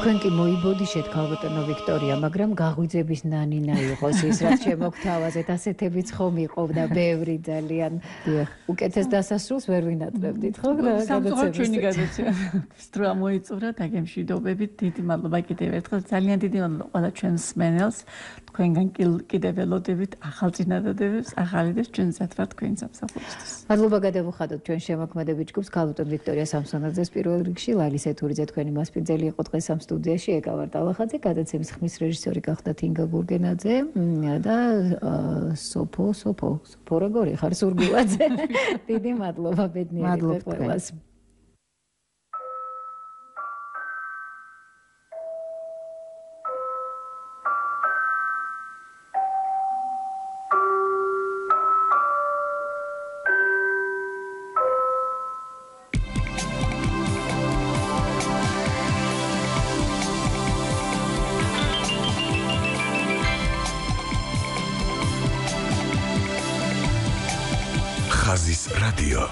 თქვენ კი მოიბოდიშეთ ქალბატონო ვიქტორია, მაგრამ გაღვიძების ნანინა იყოს ის, რაც შემოგთავაზეთ, ასეთებიც ხომ იყვნა ბევრი ძალიან. უკეთეს დასასრულს ვერ ვინატრებდით, ხო? სამწუხაროდ ჩვენი გადაცემა სტრა მოიწურა დაგემშვიდობებით. დიდი მადლობა კიდევ ერთხელ. ძალიან დიდი მადლობა ყველა ჩვენს მსმენელს. თქვენგან კიდევ ველოდებით ახალ წინადადებებს, ახალი და ჩვენ მზად ვართ თქვენ სამსახურისთვის. მადლობა გადავუხადოთ ჩვენ შემოქმედებით ჯგუფს ქალბატონ ვიქტორია სამსონაძეს პირველ რიგში, ლალი სეთურიძე თქვენი მასპინძელი იყო დღეს ამ სტუდიაში, ეკავარ ტალახაძე, გადაცემის ხმის რეჟისორი გახდათ ინგა გურგენაძე და სოფო როგორი ხარ სურგულაძე. დიდი მადლობა ბედნიერი ყველას. ხაზის რადიო